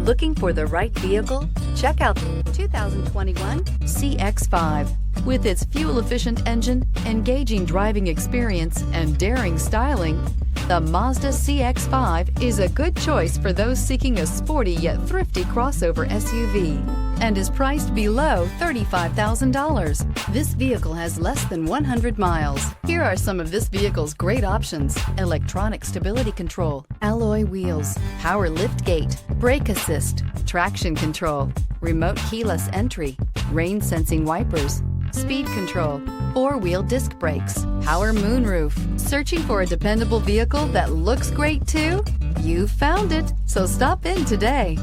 Looking for the right vehicle? Check out the 2021 CX-5. With its fuel-efficient engine, engaging driving experience, and daring styling, the Mazda CX-5 is a good choice for those seeking a sporty yet thrifty crossover SUV and is priced below $35,000. This vehicle has less than 100 miles. Here are some of this vehicle's great options: electronic stability control, alloy wheels, power liftgate, brake assist, traction control, remote keyless entry, rain sensing wipers, speed control, four-wheel disc brakes, power moonroof. Searching for a dependable vehicle that looks great too? You found it, so stop in today.